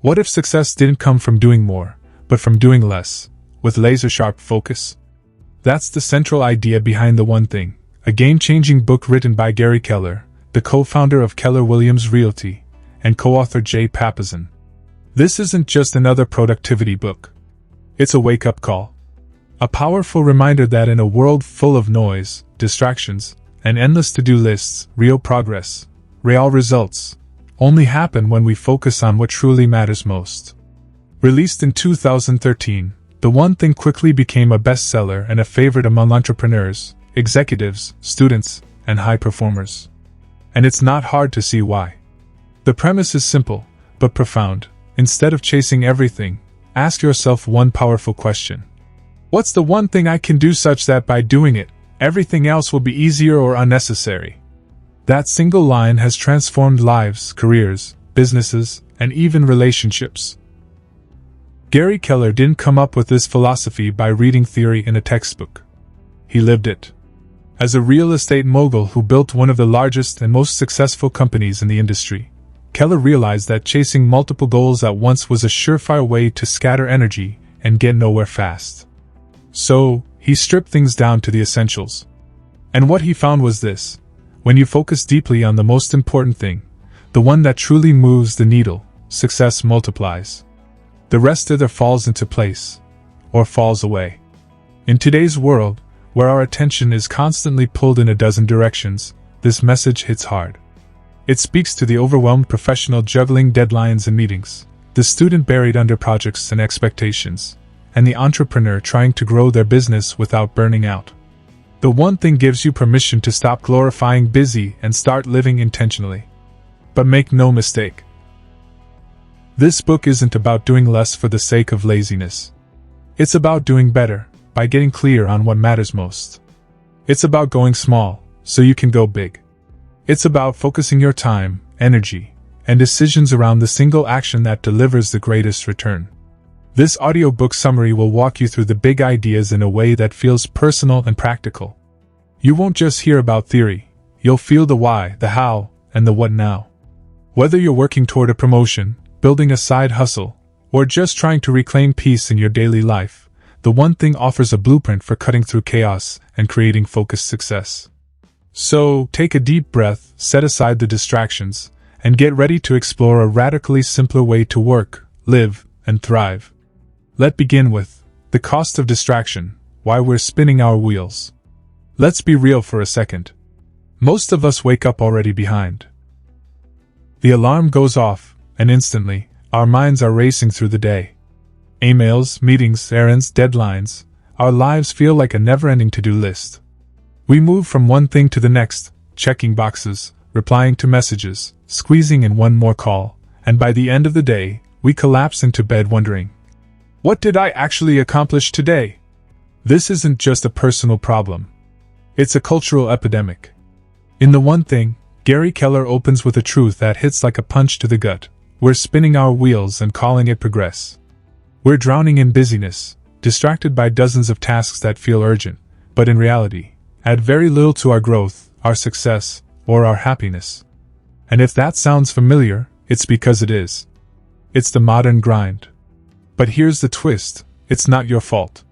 What if success didn't come from doing more, but from doing less, with laser-sharp focus? That's the central idea behind The One Thing, a game-changing book written by Gary Keller, the co-founder of Keller Williams Realty, and co-author Jay Papasan. This isn't just another productivity book. It's a wake-up call. A powerful reminder that in a world full of noise, distractions, and endless to-do lists, real progress, real results, only happen when we focus on what truly matters most. Released in 2013, The One Thing quickly became a bestseller and a favorite among entrepreneurs, executives, students, and high performers. And it's not hard to see why. The premise is simple, but profound. Instead of chasing everything, ask yourself one powerful question. What's the one thing I can do such that by doing it, everything else will be easier or unnecessary? That single line has transformed lives, careers, businesses, and even relationships. Gary Keller didn't come up with this philosophy by reading theory in a textbook. He lived it. As a real estate mogul who built one of the largest and most successful companies in the industry, Keller realized that chasing multiple goals at once was a surefire way to scatter energy and get nowhere fast. So, he stripped things down to the essentials. And what he found was this: when you focus deeply on the most important thing, the one that truly moves the needle, success multiplies. The rest either falls into place, or falls away. In today's world, where our attention is constantly pulled in a dozen directions, this message hits hard. It speaks to the overwhelmed professional juggling deadlines and meetings, the student buried under projects and expectations, and the entrepreneur trying to grow their business without burning out. The One Thing gives you permission to stop glorifying busy and start living intentionally. But make no mistake, this book isn't about doing less for the sake of laziness. It's about doing better, by getting clear on what matters most. It's about going small, so you can go big. It's about focusing your time, energy, and decisions around the single action that delivers the greatest return. This audiobook summary will walk you through the big ideas in a way that feels personal and practical. You won't just hear about theory, you'll feel the why, the how, and the what now. Whether you're working toward a promotion, building a side hustle, or just trying to reclaim peace in your daily life, The One Thing offers a blueprint for cutting through chaos and creating focused success. So, take a deep breath, set aside the distractions, and get ready to explore a radically simpler way to work, live, and thrive. Let's begin with the cost of distraction, why we're spinning our wheels. Let's be real for a second. Most of us wake up already behind. The alarm goes off, and instantly, our minds are racing through the day. Emails, meetings, errands, deadlines, our lives feel like a never-ending to-do list. We move from one thing to the next, checking boxes, replying to messages, squeezing in one more call, and by the end of the day, we collapse into bed wondering, what did I actually accomplish today? This isn't just a personal problem. It's a cultural epidemic. In The One Thing, Gary Keller opens with a truth that hits like a punch to the gut. We're spinning our wheels and calling it progress. We're drowning in busyness, distracted by dozens of tasks that feel urgent, but in reality, add very little to our growth, our success, or our happiness. And if that sounds familiar, it's because it is. It's the modern grind. But here's the twist, it's not your fault.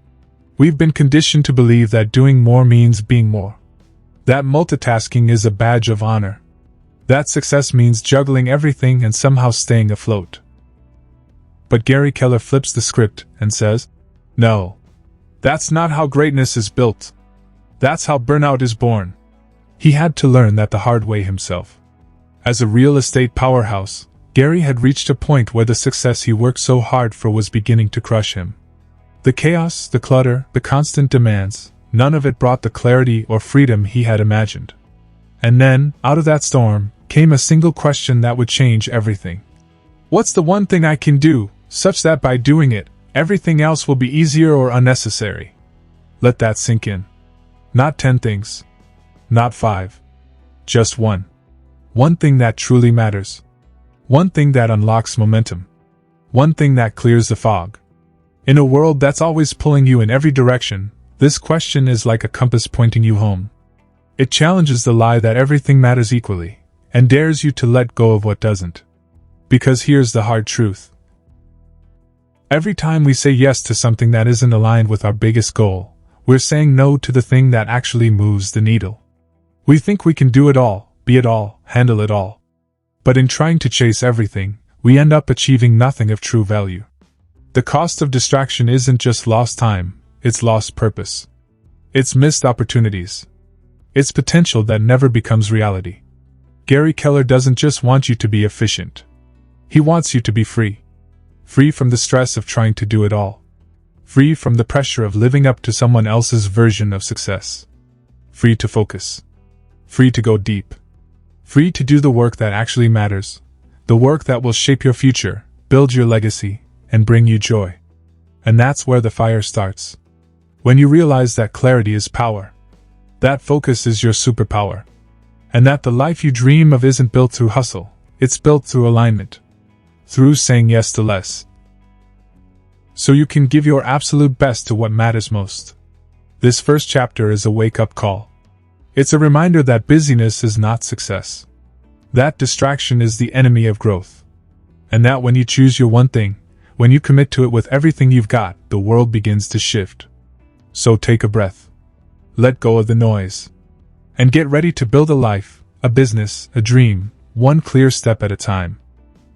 We've been conditioned to believe that doing more means being more. That multitasking is a badge of honor. That success means juggling everything and somehow staying afloat. But Gary Keller flips the script and says, no. That's not how greatness is built. That's how burnout is born. He had to learn that the hard way himself. As a real estate powerhouse, Gary had reached a point where the success he worked so hard for was beginning to crush him. The chaos, the clutter, the constant demands, none of it brought the clarity or freedom he had imagined. And then, out of that storm, came a single question that would change everything. What's the one thing I can do, such that by doing it, everything else will be easier or unnecessary? Let that sink in. Not 10 things. Not 5. Just one. One thing that truly matters. One thing that unlocks momentum. One thing that clears the fog. In a world that's always pulling you in every direction, this question is like a compass pointing you home. It challenges the lie that everything matters equally, and dares you to let go of what doesn't. Because here's the hard truth. Every time we say yes to something that isn't aligned with our biggest goal, we're saying no to the thing that actually moves the needle. We think we can do it all, be it all, handle it all. But in trying to chase everything, we end up achieving nothing of true value. The cost of distraction isn't just lost time, it's lost purpose. It's missed opportunities. It's potential that never becomes reality. Gary Keller doesn't just want you to be efficient. He wants you to be free. Free from the stress of trying to do it all. Free from the pressure of living up to someone else's version of success. Free to focus. Free to go deep. Free to do the work that actually matters. The work that will shape your future, build your legacy, and bring you joy. And that's where the fire starts. When you realize that clarity is power. That focus is your superpower. And that the life you dream of isn't built through hustle, it's built through alignment. Through saying yes to less. So you can give your absolute best to what matters most. This first chapter is a wake-up call. It's a reminder that busyness is not success. That distraction is the enemy of growth. And that when you choose your one thing, when you commit to it with everything you've got, the world begins to shift. So take a breath. Let go of the noise. And get ready to build a life, a business, a dream, one clear step at a time.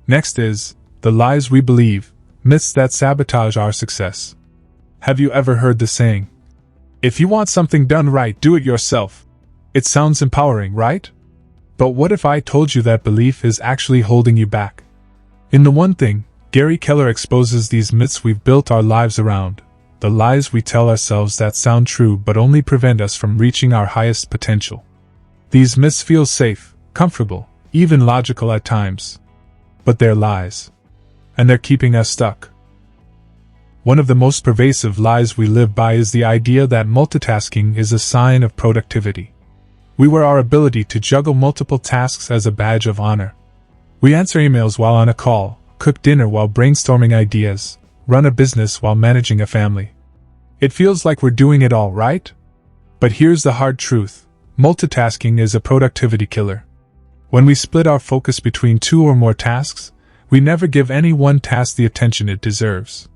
Next is, the lies we believe, myths that sabotage our success. Have you ever heard the saying, if you want something done right, do it yourself? It sounds empowering, right? But what if I told you that belief is actually holding you back? In The One Thing, Gary Keller exposes these myths we've built our lives around, the lies we tell ourselves that sound true but only prevent us from reaching our highest potential. These myths feel safe, comfortable, even logical at times. But they're lies. And they're keeping us stuck. One of the most pervasive lies we live by is the idea that multitasking is a sign of productivity. We wear our ability to juggle multiple tasks as a badge of honor. We answer emails while on a call, cook dinner while brainstorming ideas, run a business while managing a family. It feels like we're doing it all, right? But here's the hard truth. Multitasking is a productivity killer. When we split our focus between two or more tasks, we never give any one task the attention it deserves.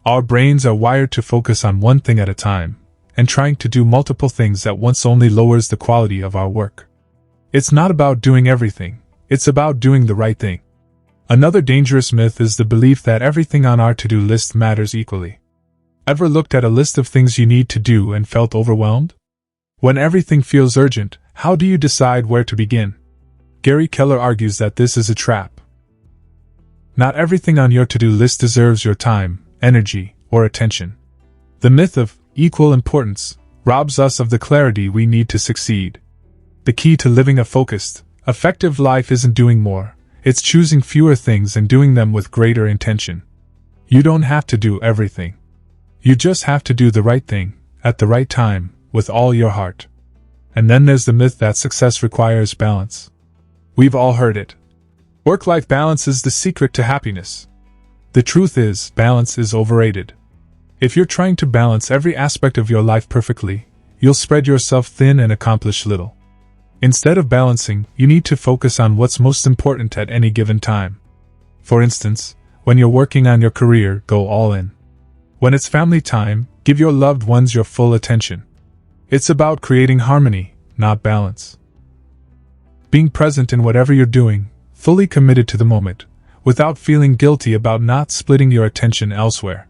Our brains are wired to focus on one thing at a time, and trying to do multiple things at once only lowers the quality of our work. It's not about doing everything, it's about doing the right thing. Another dangerous myth is the belief that everything on our to-do list matters equally. Ever looked at a list of things you need to do and felt overwhelmed? When everything feels urgent, how do you decide where to begin? Gary Keller argues that this is a trap. Not everything on your to-do list deserves your time, energy, or attention. The myth of equal importance robs us of the clarity we need to succeed. The key to living a focused, effective life isn't doing more, it's choosing fewer things and doing them with greater intention. You don't have to do everything. You just have to do the right thing, at the right time, with all your heart. And then there's the myth that success requires balance. We've all heard it. Work-life balance is the secret to happiness. The truth is, balance is overrated. If you're trying to balance every aspect of your life perfectly, you'll spread yourself thin and accomplish little. Instead of balancing, you need to focus on what's most important at any given time. For instance, when you're working on your career, go all in. When it's family time, give your loved ones your full attention. It's about creating harmony, not balance. Being present in whatever you're doing, fully committed to the moment, without feeling guilty about not splitting your attention elsewhere.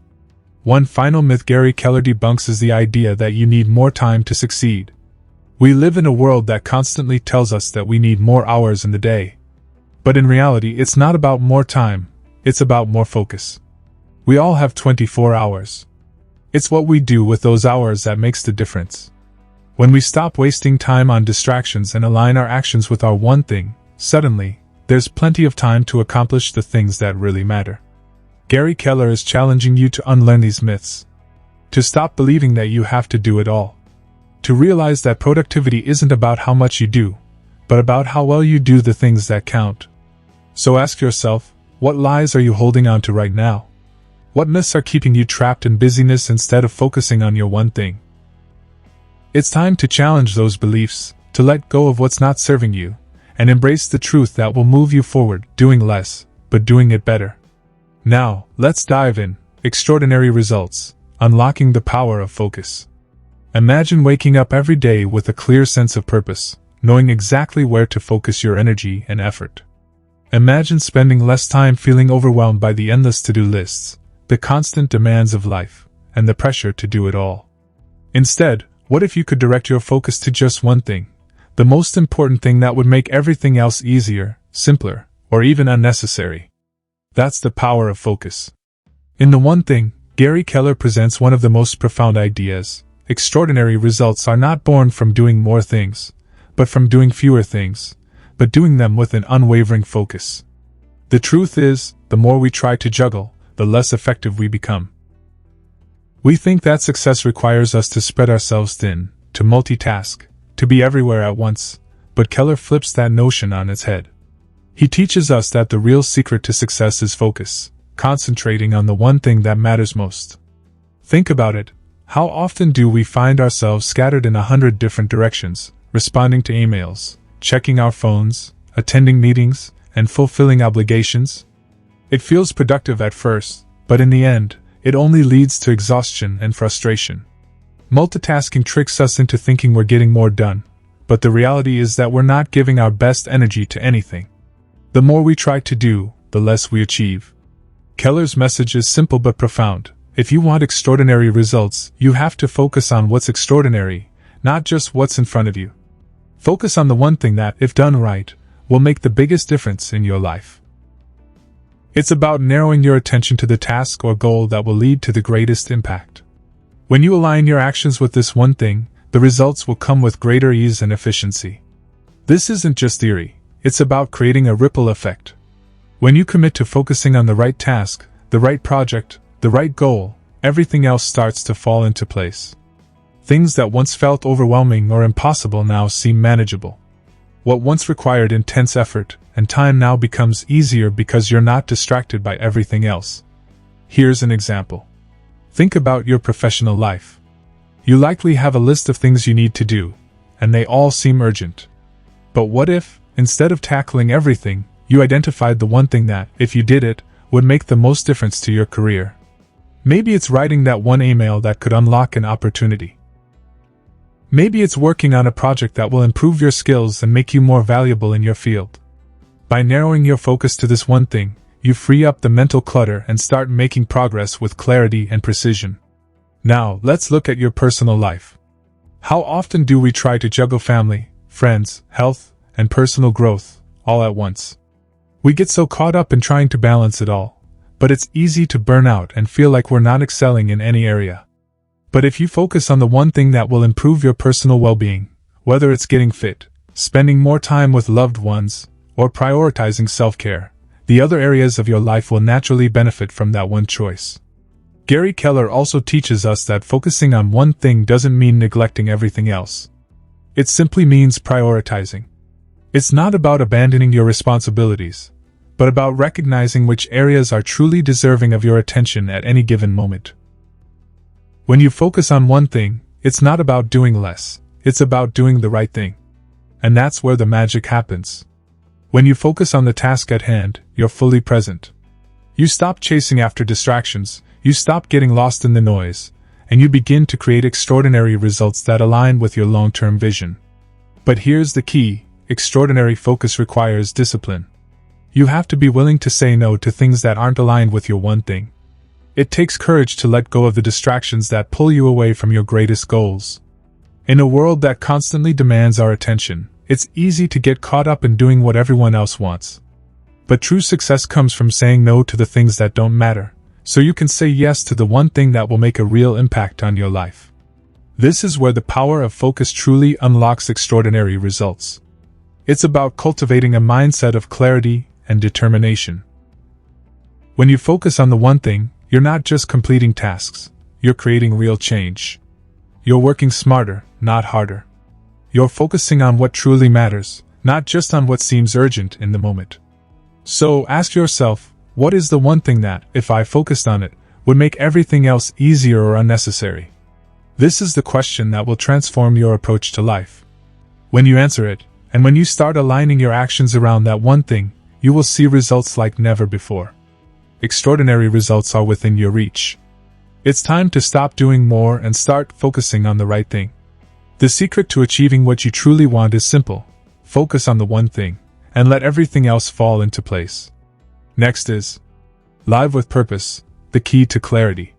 One final myth Gary Keller debunks is the idea that you need more time to succeed. We live in a world that constantly tells us that we need more hours in the day. But in reality, it's not about more time, it's about more focus. We all have 24 hours. It's what we do with those hours that makes the difference. When we stop wasting time on distractions and align our actions with our one thing, suddenly, there's plenty of time to accomplish the things that really matter. Gary Keller is challenging you to unlearn these myths. To stop believing that you have to do it all. To realize that productivity isn't about how much you do, but about how well you do the things that count. So ask yourself, what lies are you holding on to right now? What myths are keeping you trapped in busyness instead of focusing on your one thing? It's time to challenge those beliefs, to let go of what's not serving you, and embrace the truth that will move you forward, doing less, but doing it better. Now, let's dive in. extraordinary results, unlocking the power of focus. Imagine waking up every day with a clear sense of purpose, knowing exactly where to focus your energy and effort. Imagine spending less time feeling overwhelmed by the endless to-do lists, the constant demands of life, and the pressure to do it all. Instead, what if you could direct your focus to just one thing, the most important thing that would make everything else easier, simpler, or even unnecessary? That's the power of focus. In The One Thing, Gary Keller presents one of the most profound ideas. Extraordinary results are not born from doing more things, but from doing fewer things, but doing them with an unwavering focus. The truth is, the more we try to juggle, the less effective we become. We think that success requires us to spread ourselves thin, to multitask, to be everywhere at once, but Keller flips that notion on its head. He teaches us that the real secret to success is focus, concentrating on the one thing that matters most. Think about it. How often do we find ourselves scattered in 100 different directions, responding to emails, checking our phones, attending meetings, and fulfilling obligations? It feels productive at first, but in the end, it only leads to exhaustion and frustration. Multitasking tricks us into thinking we're getting more done, but the reality is that we're not giving our best energy to anything. The more we try to do, the less we achieve. Keller's message is simple but profound. If you want extraordinary results, you have to focus on what's extraordinary, not just what's in front of you. Focus on the one thing that, if done right, will make the biggest difference in your life. It's about narrowing your attention to the task or goal that will lead to the greatest impact. When you align your actions with this one thing, the results will come with greater ease and efficiency. This isn't just theory, it's about creating a ripple effect. When you commit to focusing on the right task, the right project, the right goal, everything else starts to fall into place. Things that once felt overwhelming or impossible now seem manageable. What once required intense effort and time now becomes easier because you're not distracted by everything else. Here's an example. Think about your professional life. You likely have a list of things you need to do, and they all seem urgent. But what if, instead of tackling everything, you identified the one thing that, if you did it, would make the most difference to your career? Maybe it's writing that one email that could unlock an opportunity. Maybe it's working on a project that will improve your skills and make you more valuable in your field. By narrowing your focus to this one thing, you free up the mental clutter and start making progress with clarity and precision. Now, let's look at your personal life. How often do we try to juggle family, friends, health, and personal growth, all at once? We get so caught up in trying to balance it all, but it's easy to burn out and feel like we're not excelling in any area. But if you focus on the one thing that will improve your personal well-being, whether it's getting fit, spending more time with loved ones, or prioritizing self-care, the other areas of your life will naturally benefit from that one choice. Gary Keller also teaches us that focusing on one thing doesn't mean neglecting everything else. It simply means prioritizing. It's not about abandoning your responsibilities, but about recognizing which areas are truly deserving of your attention at any given moment. When you focus on one thing, it's not about doing less, it's about doing the right thing. And that's where the magic happens. When you focus on the task at hand, you're fully present. You stop chasing after distractions, you stop getting lost in the noise, and you begin to create extraordinary results that align with your long-term vision. But here's the key: extraordinary focus requires discipline. You have to be willing to say no to things that aren't aligned with your one thing. It takes courage to let go of the distractions that pull you away from your greatest goals. In a world that constantly demands our attention, it's easy to get caught up in doing what everyone else wants. But true success comes from saying no to the things that don't matter, so you can say yes to the one thing that will make a real impact on your life. This is where the power of focus truly unlocks extraordinary results. It's about cultivating a mindset of clarity and determination. When you focus on the one thing, you're not just completing tasks, you're creating real change. You're working smarter, not harder. You're focusing on what truly matters, not just on what seems urgent in the moment. So ask yourself, what is the one thing that, if I focused on it, would make everything else easier or unnecessary? This is the question that will transform your approach to life. When you answer it, and when you start aligning your actions around that one thing, you will see results like never before. extraordinary results are within your reach. It's time to stop doing more and start focusing on the right thing. The secret to achieving what you truly want is simple. Focus on the one thing, and let everything else fall into place. Next is live with purpose, the key to clarity.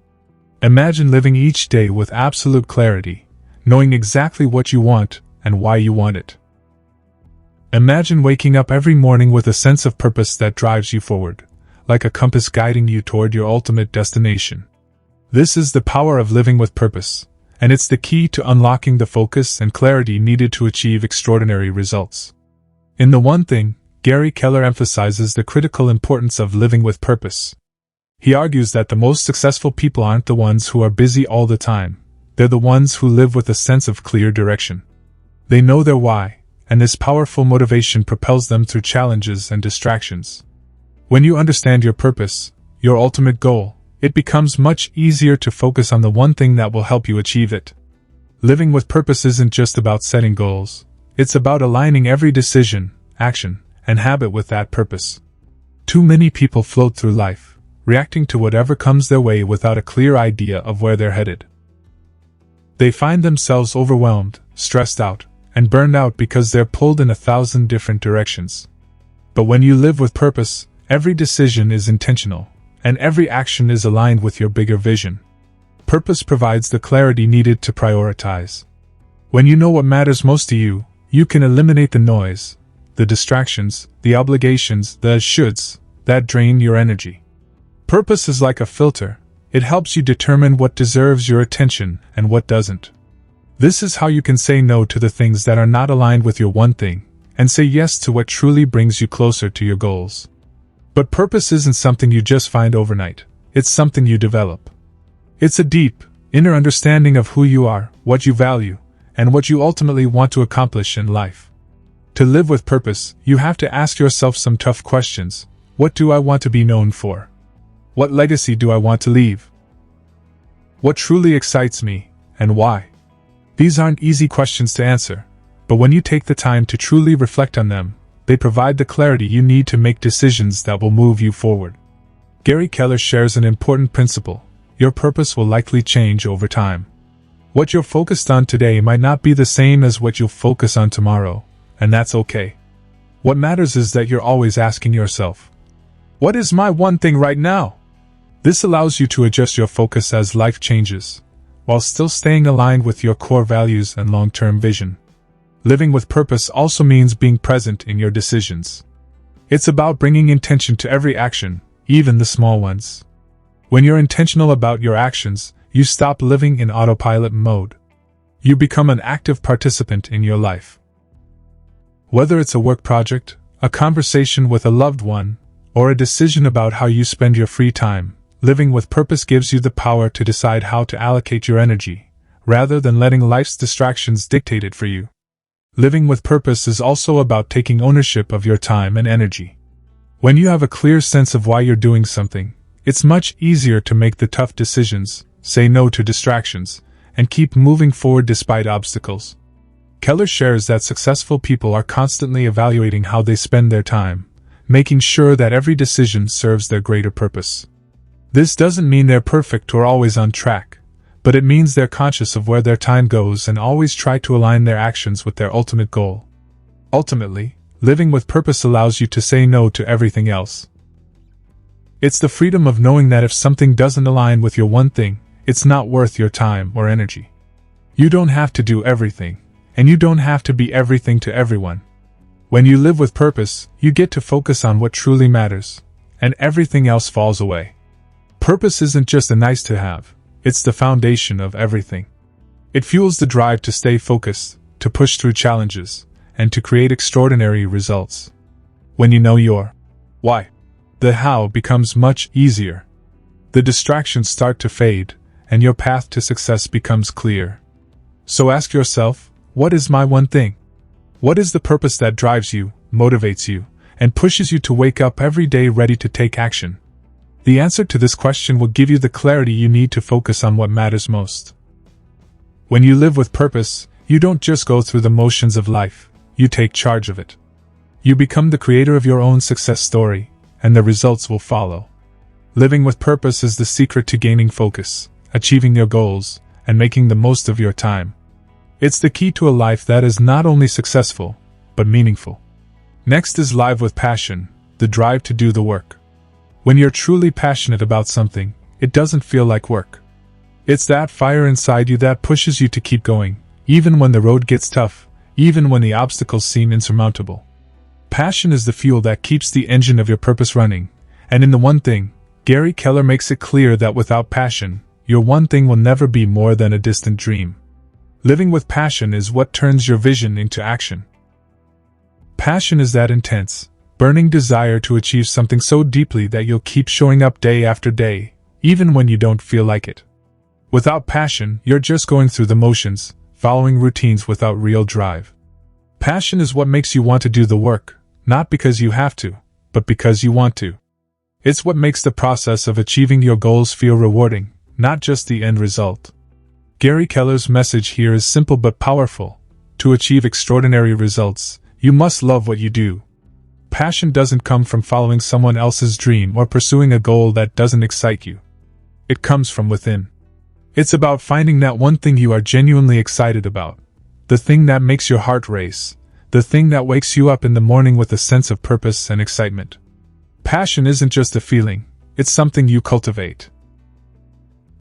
Imagine living each day with absolute clarity, knowing exactly what you want and why you want it. Imagine waking up every morning with a sense of purpose that drives you forward, like a compass guiding you toward your ultimate destination. This is the power of living with purpose, and it's the key to unlocking the focus and clarity needed to achieve extraordinary results. In The One Thing, Gary Keller emphasizes the critical importance of living with purpose. He argues that the most successful people aren't the ones who are busy all the time, they're the ones who live with a sense of clear direction. They know their why, and this powerful motivation propels them through challenges and distractions. When you understand your purpose, your ultimate goal, it becomes much easier to focus on the one thing that will help you achieve it. Living with purpose isn't just about setting goals, it's about aligning every decision, action, and habit with that purpose. Too many people float through life, reacting to whatever comes their way without a clear idea of where they're headed. They find themselves overwhelmed, stressed out, and burned out because they're pulled in 1,000 different directions. But when you live with purpose, every decision is intentional, and every action is aligned with your bigger vision. Purpose provides the clarity needed to prioritize. When you know what matters most to you, you can eliminate the noise, the distractions, the obligations, the shoulds, that drain your energy. Purpose is like a filter. It helps you determine what deserves your attention and what doesn't. This is how you can say no to the things that are not aligned with your one thing, and say yes to what truly brings you closer to your goals. But purpose isn't something you just find overnight, it's something you develop. It's a deep, inner understanding of who you are, what you value, and what you ultimately want to accomplish in life. To live with purpose, you have to ask yourself some tough questions. What do I want to be known for? What legacy do I want to leave? What truly excites me, and why? These aren't easy questions to answer, but when you take the time to truly reflect on them, they provide the clarity you need to make decisions that will move you forward. Gary Keller shares an important principle: your purpose will likely change over time. What you're focused on today might not be the same as what you'll focus on tomorrow, and that's okay. What matters is that you're always asking yourself, what is my one thing right now? This allows you to adjust your focus as life changes, while still staying aligned with your core values and long-term vision. Living with purpose also means being present in your decisions. It's about bringing intention to every action, even the small ones. When you're intentional about your actions, you stop living in autopilot mode. You become an active participant in your life. Whether it's a work project, a conversation with a loved one, or a decision about how you spend your free time, living with purpose gives you the power to decide how to allocate your energy, rather than letting life's distractions dictate it for you. Living with purpose is also about taking ownership of your time and energy. When you have a clear sense of why you're doing something, it's much easier to make the tough decisions, say no to distractions, and keep moving forward despite obstacles. Keller shares that successful people are constantly evaluating how they spend their time, making sure that every decision serves their greater purpose. This doesn't mean they're perfect or always on track, but it means they're conscious of where their time goes and always try to align their actions with their ultimate goal. Ultimately, living with purpose allows you to say no to everything else. It's the freedom of knowing that if something doesn't align with your one thing, it's not worth your time or energy. You don't have to do everything, and you don't have to be everything to everyone. When you live with purpose, you get to focus on what truly matters, and everything else falls away. Purpose isn't just a nice to have, it's the foundation of everything. It fuels the drive to stay focused, to push through challenges, and to create extraordinary results. When you know your why, the how becomes much easier. The distractions start to fade, and your path to success becomes clear. So ask yourself, what is my one thing? What is the purpose that drives you, motivates you, and pushes you to wake up every day ready to take action? The answer to this question will give you the clarity you need to focus on what matters most. When you live with purpose, you don't just go through the motions of life, you take charge of it. You become the creator of your own success story, and the results will follow. Living with purpose is the secret to gaining focus, achieving your goals, and making the most of your time. It's the key to a life that is not only successful, but meaningful. Next is live with passion, the drive to do the work. When you're truly passionate about something, it doesn't feel like work. It's that fire inside you that pushes you to keep going, even when the road gets tough, even when the obstacles seem insurmountable. Passion is the fuel that keeps the engine of your purpose running, and in The One Thing, Gary Keller makes it clear that without passion, your one thing will never be more than a distant dream. Living with passion is what turns your vision into action. Passion is that intense, burning desire to achieve something so deeply that you'll keep showing up day after day, even when you don't feel like it. Without passion, you're just going through the motions, following routines without real drive. Passion is what makes you want to do the work, not because you have to, but because you want to. It's what makes the process of achieving your goals feel rewarding, not just the end result. Gary Keller's message here is simple but powerful. To achieve extraordinary results, you must love what you do. Passion doesn't come from following someone else's dream or pursuing a goal that doesn't excite you. It comes from within. It's about finding that one thing you are genuinely excited about, the thing that makes your heart race, the thing that wakes you up in the morning with a sense of purpose and excitement. Passion isn't just a feeling, it's something you cultivate.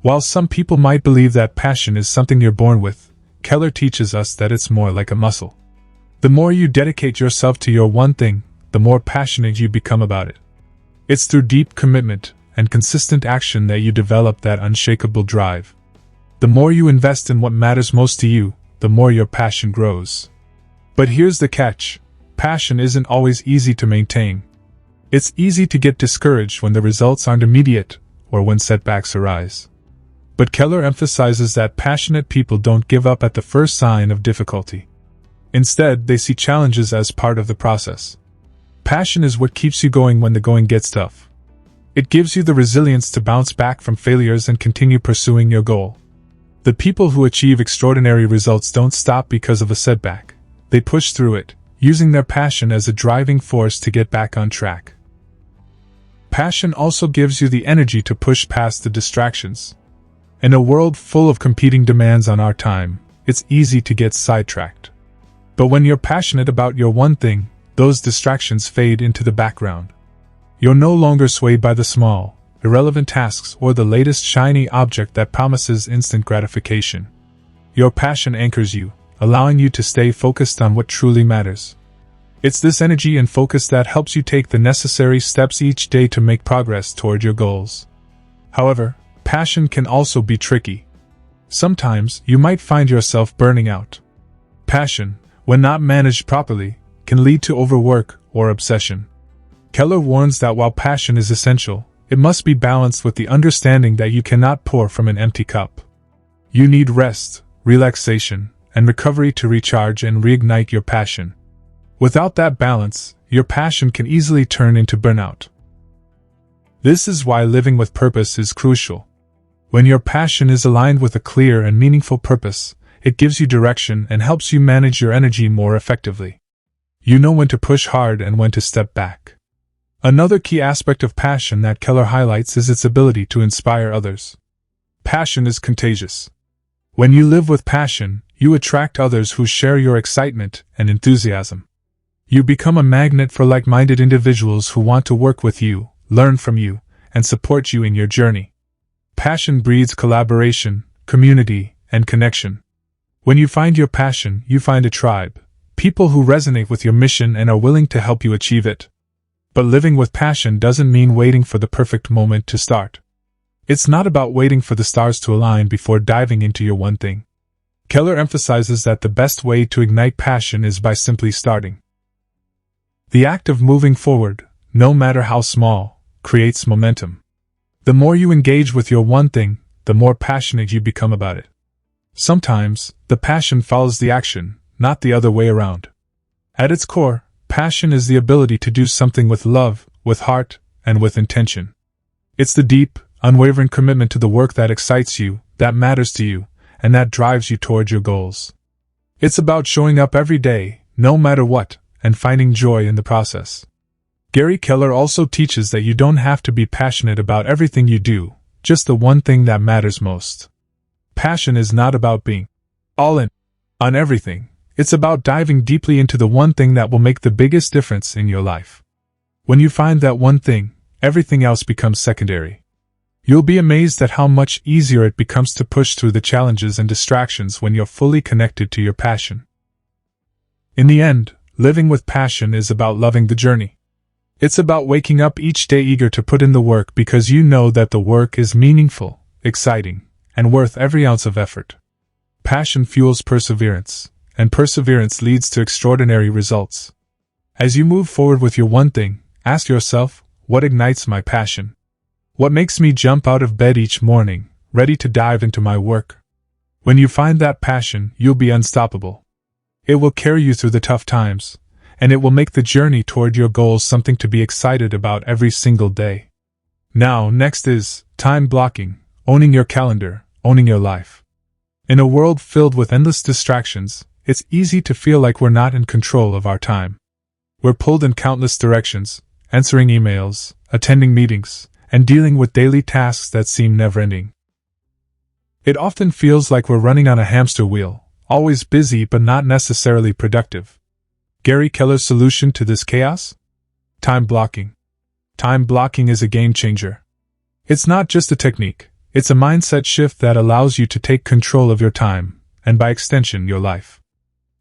While some people might believe that passion is something you're born with, Keller teaches us that it's more like a muscle. The more you dedicate yourself to your one thing, the more passionate you become about it. It's through deep commitment and consistent action that you develop that unshakable drive. The more you invest in what matters most to you, the more your passion grows. But here's the catch: passion isn't always easy to maintain. It's easy to get discouraged when the results aren't immediate, or when setbacks arise. But Keller emphasizes that passionate people don't give up at the first sign of difficulty. Instead, they see challenges as part of the process. Passion is what keeps you going when the going gets tough. It gives you the resilience to bounce back from failures and continue pursuing your goal. The people who achieve extraordinary results don't stop because of a setback. They push through it, using their passion as a driving force to get back on track. Passion also gives you the energy to push past the distractions. In a world full of competing demands on our time, it's easy to get sidetracked. But when you're passionate about your one thing, those distractions fade into the background. You're no longer swayed by the small, irrelevant tasks or the latest shiny object that promises instant gratification. Your passion anchors you, allowing you to stay focused on what truly matters. It's this energy and focus that helps you take the necessary steps each day to make progress toward your goals. However, passion can also be tricky. Sometimes you might find yourself burning out. Passion, when not managed properly, can lead to overwork or obsession. Keller warns that while passion is essential, it must be balanced with the understanding that you cannot pour from an empty cup. You need rest, relaxation, and recovery to recharge and reignite your passion. Without that balance, your passion can easily turn into burnout. This is why living with purpose is crucial. When your passion is aligned with a clear and meaningful purpose, it gives you direction and helps you manage your energy more effectively. You know when to push hard and when to step back. Another key aspect of passion that Keller highlights is its ability to inspire others. Passion is contagious. When you live with passion, you attract others who share your excitement and enthusiasm. You become a magnet for like-minded individuals who want to work with you, learn from you, and support you in your journey. Passion breeds collaboration, community, and connection. When you find your passion, you find a tribe, people who resonate with your mission and are willing to help you achieve it. But living with passion doesn't mean waiting for the perfect moment to start. It's not about waiting for the stars to align before diving into your one thing. Keller emphasizes that the best way to ignite passion is by simply starting. The act of moving forward, no matter how small, creates momentum. The more you engage with your one thing, the more passionate you become about it. Sometimes, the passion follows the action, not the other way around. At its core, passion is the ability to do something with love, with heart, and with intention. It's the deep, unwavering commitment to the work that excites you, that matters to you, and that drives you toward your goals. It's about showing up every day, no matter what, and finding joy in the process. Gary Keller also teaches that you don't have to be passionate about everything you do, just the one thing that matters most. Passion is not about being all in on everything. It's about diving deeply into the one thing that will make the biggest difference in your life. When you find that one thing, everything else becomes secondary. You'll be amazed at how much easier it becomes to push through the challenges and distractions when you're fully connected to your passion. In the end, living with passion is about loving the journey. It's about waking up each day eager to put in the work because you know that the work is meaningful, exciting, and worth every ounce of effort. Passion fuels perseverance, and perseverance leads to extraordinary results. As you move forward with your one thing, ask yourself, what ignites my passion? What makes me jump out of bed each morning, ready to dive into my work? When you find that passion, you'll be unstoppable. It will carry you through the tough times, and it will make the journey toward your goals something to be excited about every single day. Now, next is time blocking, owning your calendar, owning your life. In a world filled with endless distractions, it's easy to feel like we're not in control of our time. We're pulled in countless directions, answering emails, attending meetings, and dealing with daily tasks that seem never-ending. It often feels like we're running on a hamster wheel, always busy but not necessarily productive. Gary Keller's solution to this chaos? Time blocking. Time blocking is a game changer. It's not just a technique, it's a mindset shift that allows you to take control of your time, and by extension, your life.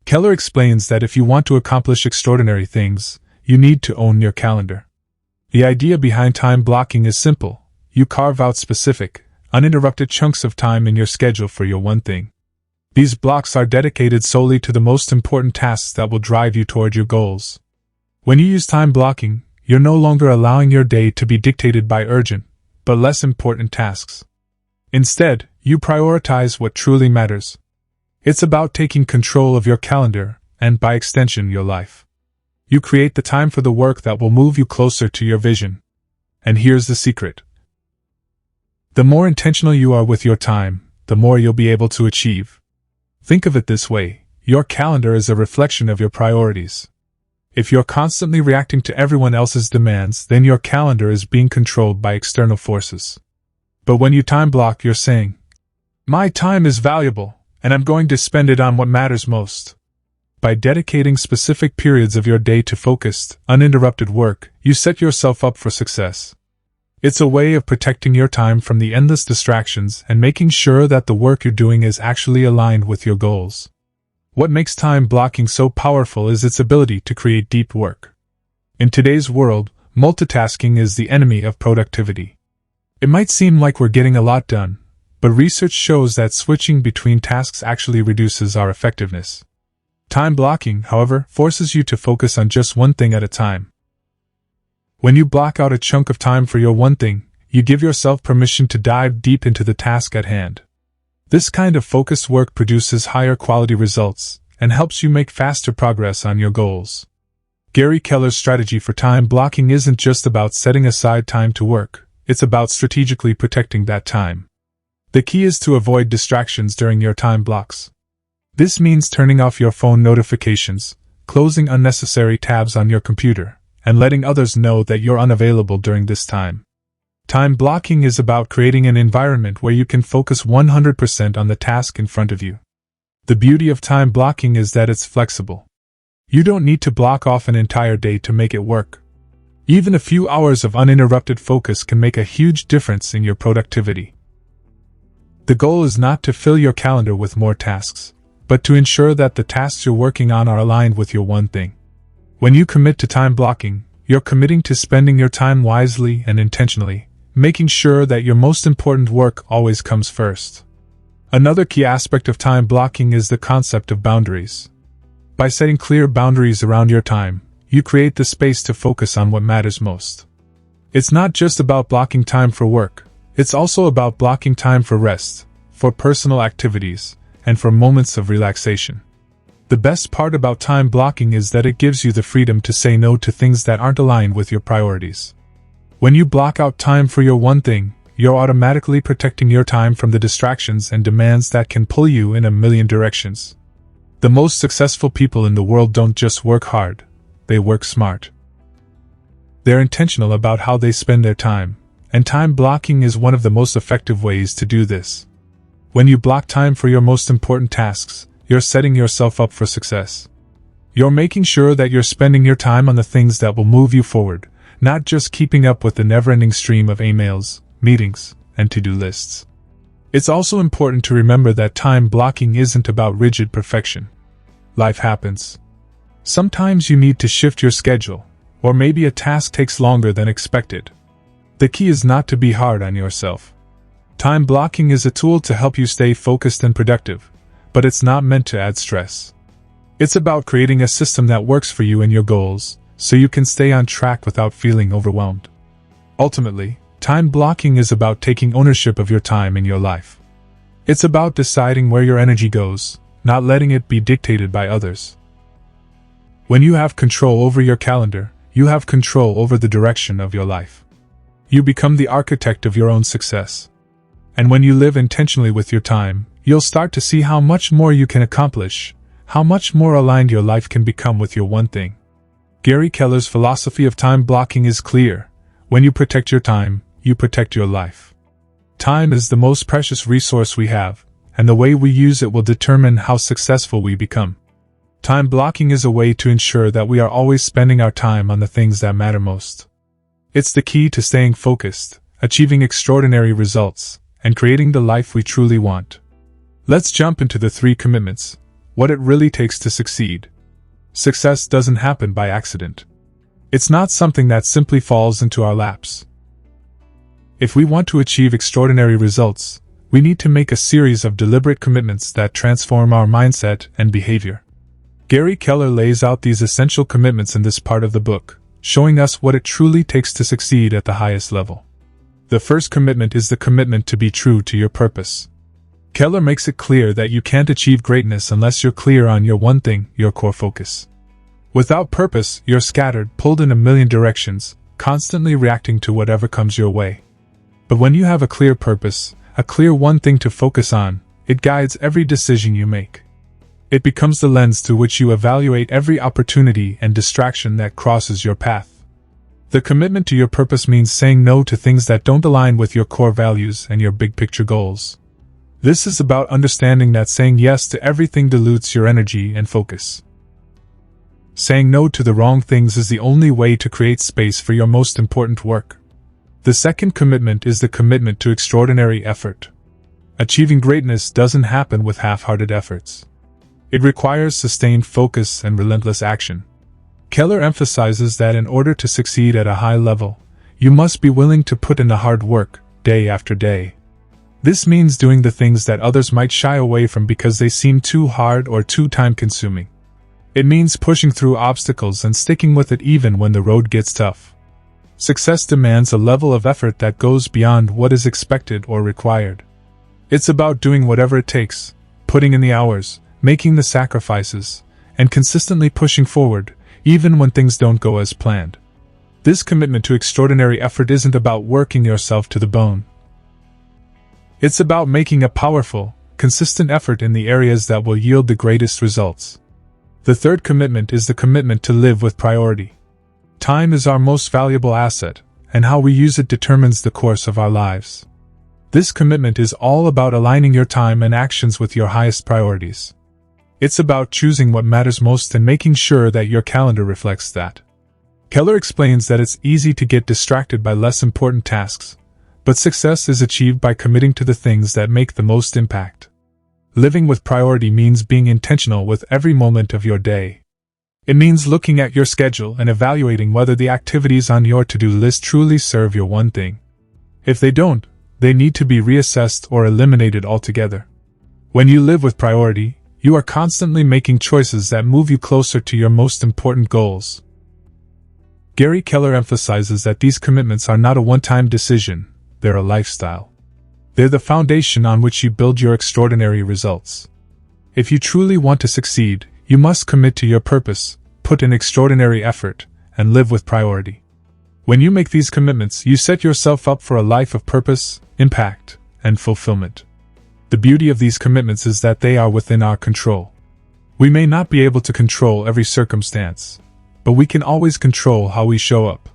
Keller explains that if you want to accomplish extraordinary things, you need to own your calendar. The idea behind time blocking is simple. You carve out specific, uninterrupted chunks of time in your schedule for your one thing. These blocks are dedicated solely to the most important tasks that will drive you toward your goals. When you use time blocking, you're no longer allowing your day to be dictated by urgent, but less important tasks. Instead, you prioritize what truly matters. It's about taking control of your calendar, and by extension your life. You create the time for the work that will move you closer to your vision. And here's the secret. The more intentional you are with your time, the more you'll be able to achieve. Think of it this way, your calendar is a reflection of your priorities. If you're constantly reacting to everyone else's demands, then your calendar is being controlled by external forces. But when you time block, you're saying, my time is valuable, and I'm going to spend it on what matters most. By dedicating specific periods of your day to focused, uninterrupted work, you set yourself up for success. It's a way of protecting your time from the endless distractions and making sure that the work you're doing is actually aligned with your goals. What makes time blocking so powerful is its ability to create deep work. In today's world, multitasking is the enemy of productivity. It might seem like we're getting a lot done, but research shows that switching between tasks actually reduces our effectiveness. Time blocking, however, forces you to focus on just one thing at a time. When you block out a chunk of time for your one thing, you give yourself permission to dive deep into the task at hand. This kind of focused work produces higher quality results and helps you make faster progress on your goals. Gary Keller's strategy for time blocking isn't just about setting aside time to work, it's about strategically protecting that time. The key is to avoid distractions during your time blocks. This means turning off your phone notifications, closing unnecessary tabs on your computer, and letting others know that you're unavailable during this time. Time blocking is about creating an environment where you can focus 100% on the task in front of you. The beauty of time blocking is that it's flexible. You don't need to block off an entire day to make it work. Even a few hours of uninterrupted focus can make a huge difference in your productivity. The goal is not to fill your calendar with more tasks, but to ensure that the tasks you're working on are aligned with your one thing. When you commit to time blocking, you're committing to spending your time wisely and intentionally, making sure that your most important work always comes first. Another key aspect of time blocking is the concept of boundaries. By setting clear boundaries around your time, you create the space to focus on what matters most. It's not just about blocking time for work, it's also about blocking time for rest, for personal activities, and for moments of relaxation. The best part about time blocking is that it gives you the freedom to say no to things that aren't aligned with your priorities. When you block out time for your one thing, you're automatically protecting your time from the distractions and demands that can pull you in a million directions. The most successful people in the world don't just work hard, they work smart. They're intentional about how they spend their time, and time blocking is one of the most effective ways to do this. When you block time for your most important tasks, you're setting yourself up for success. You're making sure that you're spending your time on the things that will move you forward, not just keeping up with the never-ending stream of emails, meetings, and to-do lists. It's also important to remember that time blocking isn't about rigid perfection. Life happens. Sometimes you need to shift your schedule, or maybe a task takes longer than expected. The key is not to be hard on yourself. Time blocking is a tool to help you stay focused and productive, but it's not meant to add stress. It's about creating a system that works for you and your goals, so you can stay on track without feeling overwhelmed. Ultimately, time blocking is about taking ownership of your time in your life. It's about deciding where your energy goes, not letting it be dictated by others. When you have control over your calendar, you have control over the direction of your life. You become the architect of your own success. And when you live intentionally with your time, you'll start to see how much more you can accomplish, how much more aligned your life can become with your one thing. Gary Keller's philosophy of time blocking is clear. When you protect your time, you protect your life. Time is the most precious resource we have, and the way we use it will determine how successful we become. Time blocking is a way to ensure that we are always spending our time on the things that matter most. It's the key to staying focused, achieving extraordinary results, and creating the life we truly want. Let's jump into the 3 commitments. What it really takes to succeed. Success doesn't happen by accident. It's not something that simply falls into our laps. If we want to achieve extraordinary results, we need to make a series of deliberate commitments that transform our mindset and behavior. Gary Keller lays out these essential commitments in this part of the book, showing us what it truly takes to succeed at the highest level. The first commitment is the commitment to be true to your purpose. Keller makes it clear that you can't achieve greatness unless you're clear on your one thing, your core focus. Without purpose, you're scattered, pulled in a million directions, constantly reacting to whatever comes your way. But when you have a clear purpose, a clear one thing to focus on, it guides every decision you make. It becomes the lens through which you evaluate every opportunity and distraction that crosses your path. The commitment to your purpose means saying no to things that don't align with your core values and your big picture goals. This is about understanding that saying yes to everything dilutes your energy and focus. Saying no to the wrong things is the only way to create space for your most important work. The second commitment is the commitment to extraordinary effort. Achieving greatness doesn't happen with half-hearted efforts. It requires sustained focus and relentless action. Keller emphasizes that in order to succeed at a high level, you must be willing to put in the hard work, day after day. This means doing the things that others might shy away from because they seem too hard or too time-consuming. It means pushing through obstacles and sticking with it even when the road gets tough. Success demands a level of effort that goes beyond what is expected or required. It's about doing whatever it takes, putting in the hours, making the sacrifices, and consistently pushing forward, even when things don't go as planned. This commitment to extraordinary effort isn't about working yourself to the bone. It's about making a powerful, consistent effort in the areas that will yield the greatest results. The third commitment is the commitment to live with priority. Time is our most valuable asset, and how we use it determines the course of our lives. This commitment is all about aligning your time and actions with your highest priorities. It's about choosing what matters most and making sure that your calendar reflects that. Keller explains that it's easy to get distracted by less important tasks, but success is achieved by committing to the things that make the most impact. Living with priority means being intentional with every moment of your day. It means looking at your schedule and evaluating whether the activities on your to-do list truly serve your one thing. If they don't, they need to be reassessed or eliminated altogether. When you live with priority, you are constantly making choices that move you closer to your most important goals. Gary Keller emphasizes that these commitments are not a one-time decision. They're a lifestyle. They're the foundation on which you build your extraordinary results. If you truly want to succeed, you must commit to your purpose, put in extraordinary effort, and live with priority. When you make these commitments, you set yourself up for a life of purpose, impact, and fulfillment. The beauty of these commitments is that they are within our control. We may not be able to control every circumstance, but we can always control how we show up.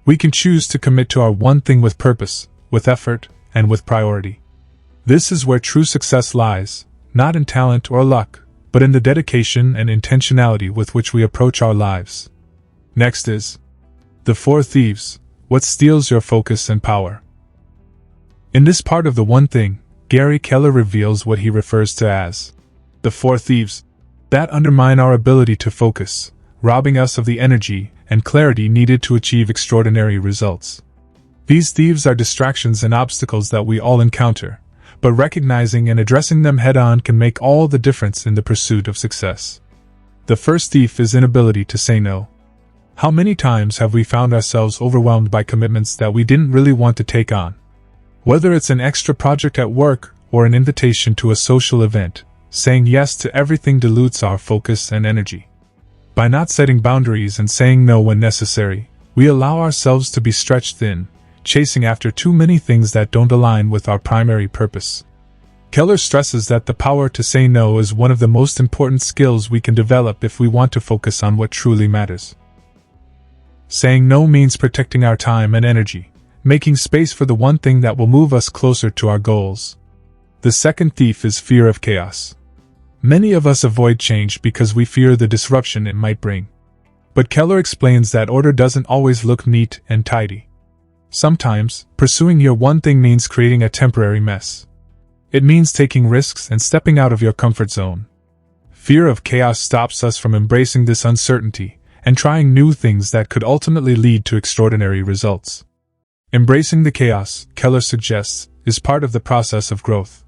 We can choose to commit to our one thing with purpose, with effort, and with priority. This is where true success lies, not in talent or luck, but in the dedication and intentionality with which we approach our lives. Next is the Four Thieves: what steals your focus and power. In this part of the one thing, Gary Keller reveals what he refers to as the four thieves that undermine our ability to focus, robbing us of the energy and clarity needed to achieve extraordinary results. These thieves are distractions and obstacles that we all encounter, but recognizing and addressing them head-on can make all the difference in the pursuit of success. The first thief is inability to say no. How many times have we found ourselves overwhelmed by commitments that we didn't really want to take on? Whether it's an extra project at work or an invitation to a social event, saying yes to everything dilutes our focus and energy. By not setting boundaries and saying no when necessary, we allow ourselves to be stretched thin, chasing after too many things that don't align with our primary purpose. Keller stresses that the power to say no is one of the most important skills we can develop if we want to focus on what truly matters. Saying no means protecting our time and energy, making space for the one thing that will move us closer to our goals. The second thief is fear of chaos. Many of us avoid change because we fear the disruption it might bring. But Keller explains that order doesn't always look neat and tidy. Sometimes, pursuing your one thing means creating a temporary mess. It means taking risks and stepping out of your comfort zone. Fear of chaos stops us from embracing this uncertainty and trying new things that could ultimately lead to extraordinary results. Embracing the chaos, Keller suggests, is part of the process of growth.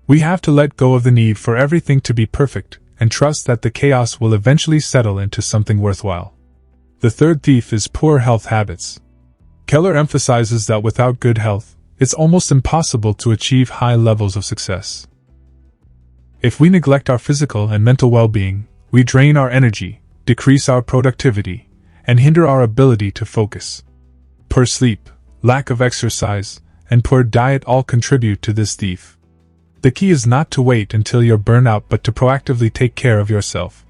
We have to let go of the need for everything to be perfect and trust that the chaos will eventually settle into something worthwhile. The third thief is poor health habits. Keller emphasizes that without good health, it's almost impossible to achieve high levels of success. If we neglect our physical and mental well-being, we drain our energy, decrease our productivity, and hinder our ability to focus. Poor sleep, lack of exercise, and poor diet all contribute to this thief. The key is not to wait until you're burnt out but to proactively take care of yourself.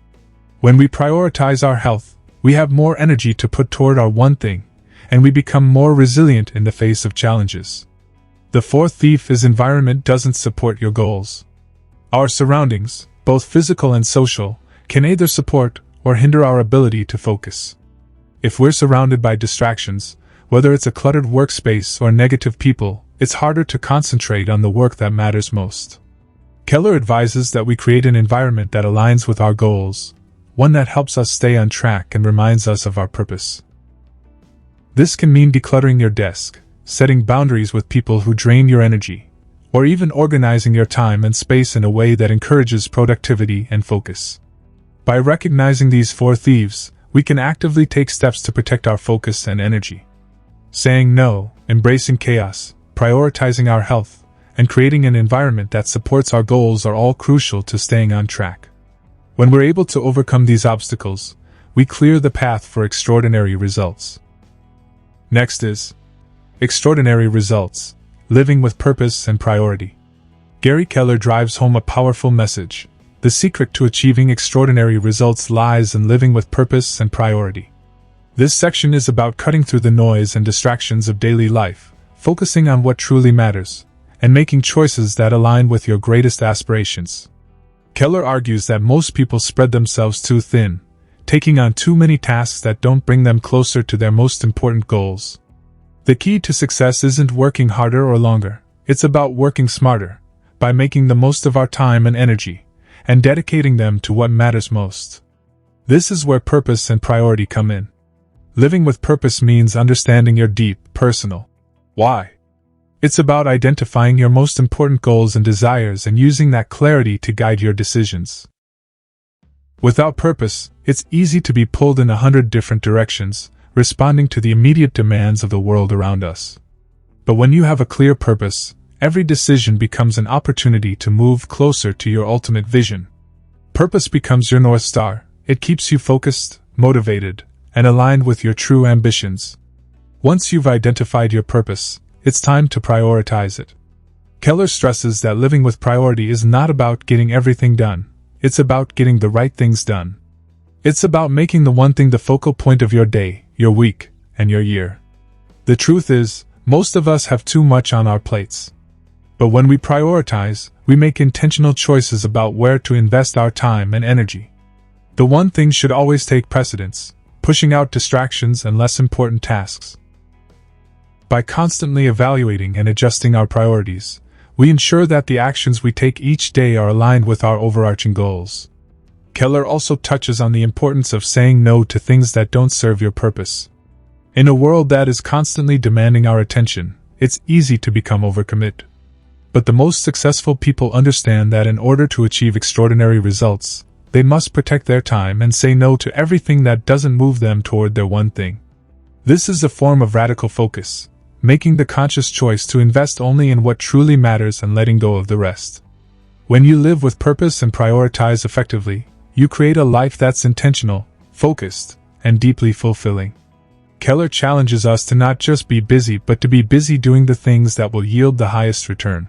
When we prioritize our health, we have more energy to put toward our one thing, and we become more resilient in the face of challenges. The fourth thief is environment doesn't support your goals. Our surroundings, both physical and social, can either support or hinder our ability to focus. If we're surrounded by distractions, whether it's a cluttered workspace or negative people, it's harder to concentrate on the work that matters most. Keller advises that we create an environment that aligns with our goals, one that helps us stay on track and reminds us of our purpose. This can mean decluttering your desk, setting boundaries with people who drain your energy, or even organizing your time and space in a way that encourages productivity and focus. By recognizing these four thieves, we can actively take steps to protect our focus and energy. Saying no, embracing chaos, prioritizing our health, and creating an environment that supports our goals are all crucial to staying on track. When we're able to overcome these obstacles, we clear the path for extraordinary results. Next is extraordinary results, living with purpose and priority. Gary Keller drives home a powerful message. The secret to achieving extraordinary results lies in living with purpose and priority. This section is about cutting through the noise and distractions of daily life, focusing on what truly matters, and making choices that align with your greatest aspirations. Keller argues that most people spread themselves too thin, taking on too many tasks that don't bring them closer to their most important goals. The key to success isn't working harder or longer, it's about working smarter, by making the most of our time and energy, and dedicating them to what matters most. This is where purpose and priority come in. Living with purpose means understanding your deep, personal why. It's about identifying your most important goals and desires and using that clarity to guide your decisions. Without purpose, it's easy to be pulled in 100 different directions, responding to the immediate demands of the world around us. But when you have a clear purpose, every decision becomes an opportunity to move closer to your ultimate vision. Purpose becomes your North Star. It keeps you focused, motivated, and aligned with your true ambitions. Once you've identified your purpose, it's time to prioritize it. Keller stresses that living with priority is not about getting everything done, it's about getting the right things done. It's about making the one thing the focal point of your day, your week, and your year. The truth is, most of us have too much on our plates. But when we prioritize, we make intentional choices about where to invest our time and energy. The one thing should always take precedence, pushing out distractions and less important tasks. By constantly evaluating and adjusting our priorities, we ensure that the actions we take each day are aligned with our overarching goals. Keller also touches on the importance of saying no to things that don't serve your purpose. In a world that is constantly demanding our attention, it's easy to become overcommit. But the most successful people understand that in order to achieve extraordinary results, they must protect their time and say no to everything that doesn't move them toward their one thing. This is a form of radical focus, making the conscious choice to invest only in what truly matters and letting go of the rest. When you live with purpose and prioritize effectively, you create a life that's intentional, focused, and deeply fulfilling. Keller challenges us to not just be busy but to be busy doing the things that will yield the highest return.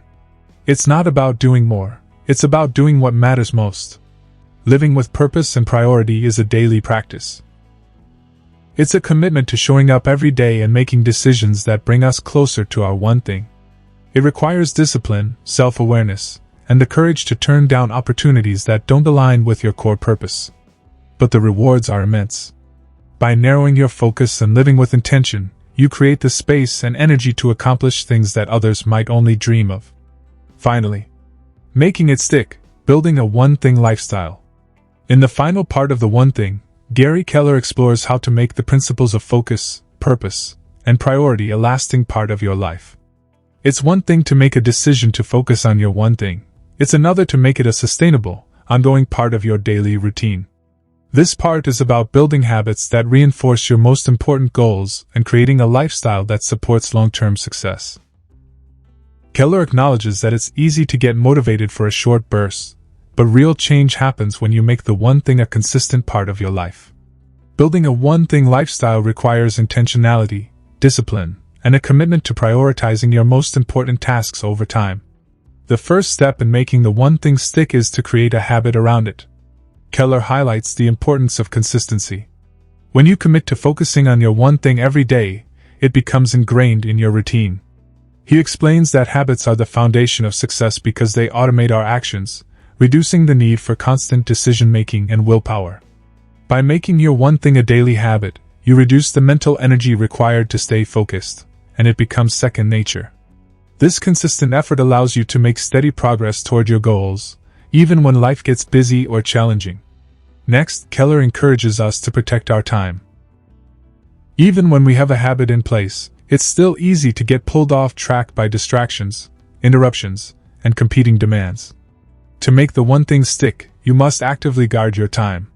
It's not about doing more, it's about doing what matters most. Living with purpose and priority is a daily practice. It's a commitment to showing up every day and making decisions that bring us closer to our one thing. It requires discipline, self-awareness, and the courage to turn down opportunities that don't align with your core purpose. But the rewards are immense. By narrowing your focus and living with intention, you create the space and energy to accomplish things that others might only dream of. Finally, making it stick, building a one-thing lifestyle. In the final part of The One Thing, Gary Keller explores how to make the principles of focus, purpose, and priority a lasting part of your life. It's one thing to make a decision to focus on your one thing. It's another to make it a sustainable, ongoing part of your daily routine. This part is about building habits that reinforce your most important goals and creating a lifestyle that supports long-term success. Keller acknowledges that it's easy to get motivated for a short burst, but real change happens when you make the one thing a consistent part of your life. Building a one-thing lifestyle requires intentionality, discipline, and a commitment to prioritizing your most important tasks over time. The first step in making the one thing stick is to create a habit around it. Keller highlights the importance of consistency. When you commit to focusing on your one thing every day, it becomes ingrained in your routine. He explains that habits are the foundation of success because they automate our actions, reducing the need for constant decision-making and willpower. By making your one thing a daily habit, you reduce the mental energy required to stay focused, and it becomes second nature. This consistent effort allows you to make steady progress toward your goals, even when life gets busy or challenging. Next, Keller encourages us to protect our time. Even when we have a habit in place, it's still easy to get pulled off track by distractions, interruptions, and competing demands. To make the one thing stick, you must actively guard your time.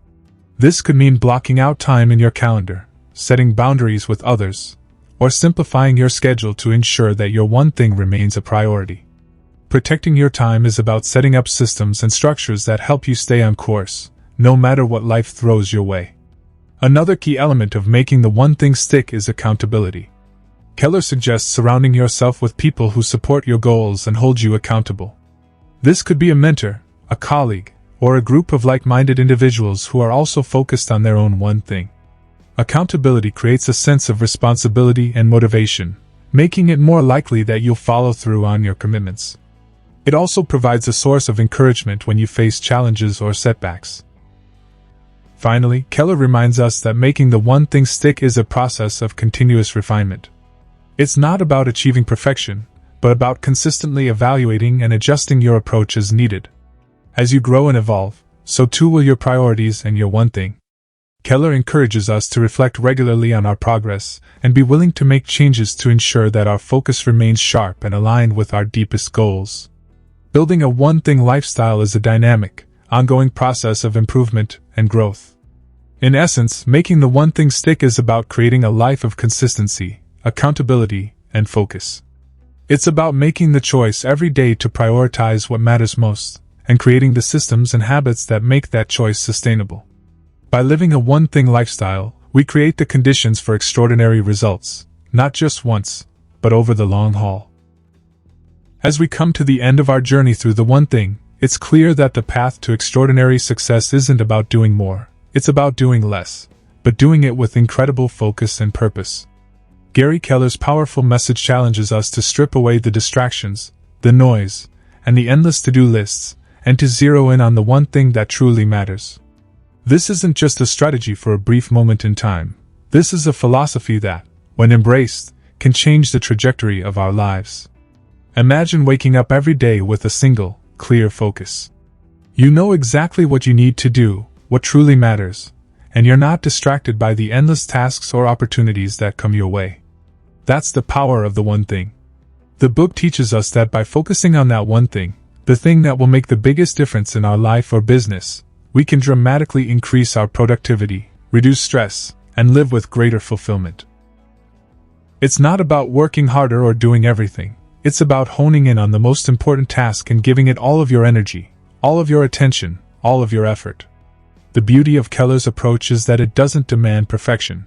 This could mean blocking out time in your calendar, setting boundaries with others, or simplifying your schedule to ensure that your one thing remains a priority. Protecting your time is about setting up systems and structures that help you stay on course, no matter what life throws your way. Another key element of making the one thing stick is accountability. Keller suggests surrounding yourself with people who support your goals and hold you accountable. This could be a mentor, a colleague, or a group of like-minded individuals who are also focused on their own one thing. Accountability creates a sense of responsibility and motivation, making it more likely that you'll follow through on your commitments. It also provides a source of encouragement when you face challenges or setbacks. Finally, Keller reminds us that making the one thing stick is a process of continuous refinement. It's not about achieving perfection, but about consistently evaluating and adjusting your approach as needed. As you grow and evolve, so too will your priorities and your one thing. Keller encourages us to reflect regularly on our progress and be willing to make changes to ensure that our focus remains sharp and aligned with our deepest goals. Building a one-thing lifestyle is a dynamic, ongoing process of improvement and growth. In essence, making the one thing stick is about creating a life of consistency, accountability, and focus. It's about making the choice every day to prioritize what matters most, and creating the systems and habits that make that choice sustainable. By living a one-thing lifestyle, we create the conditions for extraordinary results, not just once, but over the long haul. As we come to the end of our journey through the one thing, it's clear that the path to extraordinary success isn't about doing more, it's about doing less, but doing it with incredible focus and purpose. Gary Keller's powerful message challenges us to strip away the distractions, the noise, and the endless to-do lists, and to zero in on the one thing that truly matters. This isn't just a strategy for a brief moment in time. This is a philosophy that, when embraced, can change the trajectory of our lives. Imagine waking up every day with a single, clear focus. You know exactly what you need to do, what truly matters, and you're not distracted by the endless tasks or opportunities that come your way. That's the power of the one thing. The book teaches us that by focusing on that one thing, the thing that will make the biggest difference in our life or business, we can dramatically increase our productivity, reduce stress, and live with greater fulfillment. It's not about working harder or doing everything. It's about honing in on the most important task and giving it all of your energy, all of your attention, all of your effort. The beauty of Keller's approach is that it doesn't demand perfection.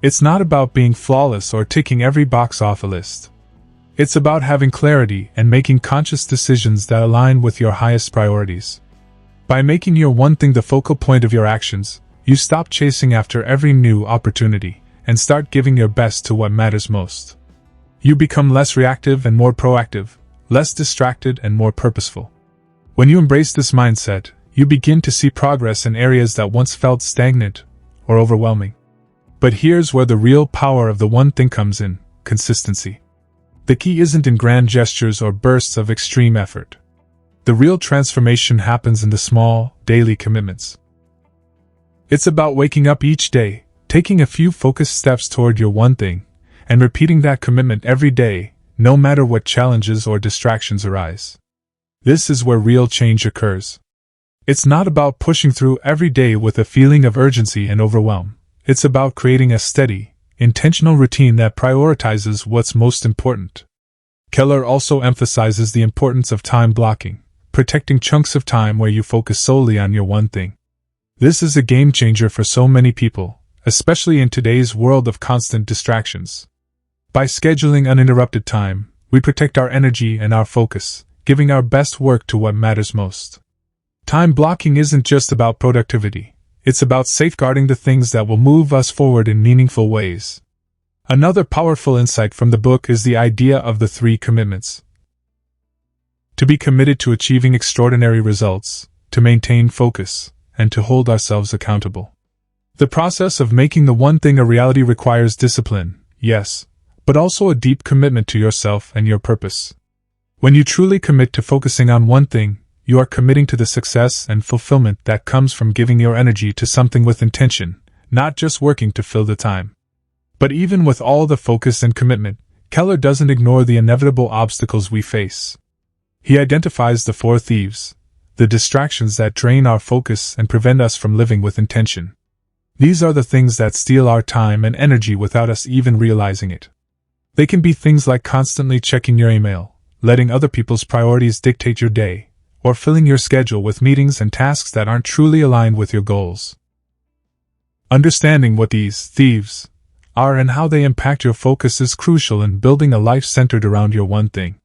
It's not about being flawless or ticking every box off a list. It's about having clarity and making conscious decisions that align with your highest priorities. By making your one thing the focal point of your actions, you stop chasing after every new opportunity and start giving your best to what matters most. You become less reactive and more proactive, less distracted and more purposeful. When you embrace this mindset, you begin to see progress in areas that once felt stagnant or overwhelming. But here's where the real power of the one thing comes in: consistency. The key isn't in grand gestures or bursts of extreme effort. The real transformation happens in the small, daily commitments. It's about waking up each day, taking a few focused steps toward your one thing, and repeating that commitment every day, no matter what challenges or distractions arise. This is where real change occurs. It's not about pushing through every day with a feeling of urgency and overwhelm. It's about creating a steady, intentional routine that prioritizes what's most important. Keller also emphasizes the importance of time blocking, protecting chunks of time where you focus solely on your one thing. This is a game changer for so many people, especially in today's world of constant distractions. By scheduling uninterrupted time, we protect our energy and our focus, giving our best work to what matters most. Time blocking isn't just about productivity. It's about safeguarding the things that will move us forward in meaningful ways. Another powerful insight from the book is the idea of the 3 commitments. To be committed to achieving extraordinary results, to maintain focus, and to hold ourselves accountable. The process of making the one thing a reality requires discipline, yes, but also a deep commitment to yourself and your purpose. When you truly commit to focusing on one thing, you are committing to the success and fulfillment that comes from giving your energy to something with intention, not just working to fill the time. But even with all the focus and commitment, Keller doesn't ignore the inevitable obstacles we face. He identifies the 4 thieves, the distractions that drain our focus and prevent us from living with intention. These are the things that steal our time and energy without us even realizing it. They can be things like constantly checking your email, letting other people's priorities dictate your day, or filling your schedule with meetings and tasks that aren't truly aligned with your goals. Understanding what these thieves are and how they impact your focus is crucial in building a life centered around your one thing.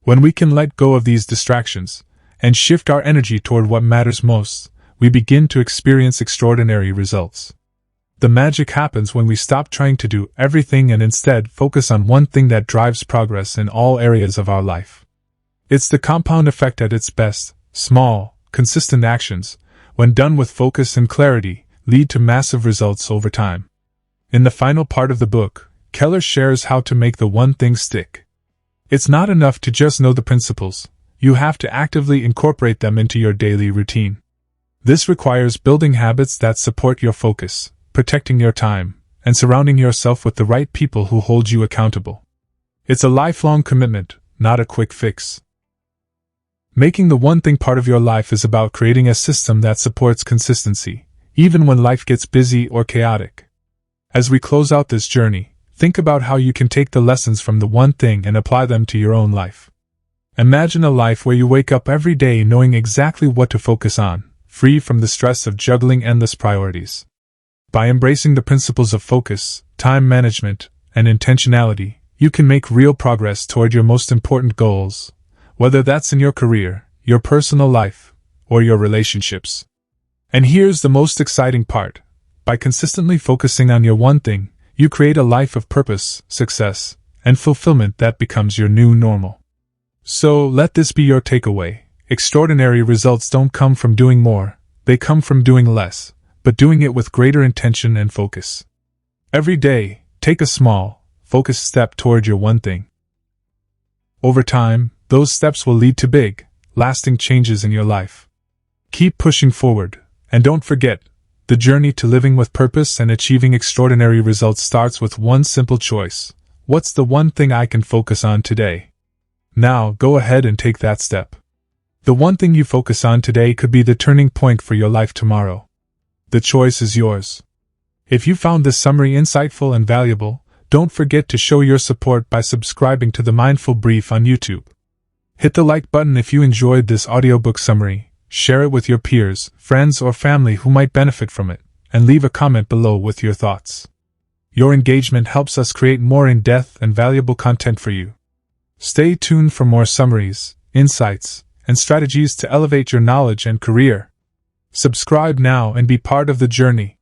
When we can let go of these distractions and shift our energy toward what matters most, we begin to experience extraordinary results. The magic happens when we stop trying to do everything and instead focus on one thing that drives progress in all areas of our life. It's the compound effect at its best. Small, consistent actions, when done with focus and clarity, lead to massive results over time. In the final part of the book, Keller shares how to make the one thing stick. It's not enough to just know the principles. You have to actively incorporate them into your daily routine. This requires building habits that support your focus, protecting your time, and surrounding yourself with the right people who hold you accountable. It's a lifelong commitment, not a quick fix. Making the one thing part of your life is about creating a system that supports consistency, even when life gets busy or chaotic. As we close out this journey, think about how you can take the lessons from the one thing and apply them to your own life. Imagine a life where you wake up every day knowing exactly what to focus on, free from the stress of juggling endless priorities. By embracing the principles of focus, time management, and intentionality, you can make real progress toward your most important goals, whether that's in your career, your personal life, or your relationships. And here's the most exciting part. By consistently focusing on your one thing, you create a life of purpose, success, and fulfillment that becomes your new normal. So, let this be your takeaway. Extraordinary results don't come from doing more, they come from doing less, but doing it with greater intention and focus. Every day, take a small, focused step toward your one thing. Over time, those steps will lead to big, lasting changes in your life. Keep pushing forward, and don't forget, the journey to living with purpose and achieving extraordinary results starts with one simple choice. What's the one thing I can focus on today? Now, go ahead and take that step. The one thing you focus on today could be the turning point for your life tomorrow. The choice is yours. If you found this summary insightful and valuable, don't forget to show your support by subscribing to the Mindful Brief on YouTube. Hit the like button if you enjoyed this audiobook summary, share it with your peers, friends, or family who might benefit from it, and leave a comment below with your thoughts. Your engagement helps us create more in-depth and valuable content for you. Stay tuned for more summaries, insights, and strategies to elevate your knowledge and career. Subscribe now and be part of the journey.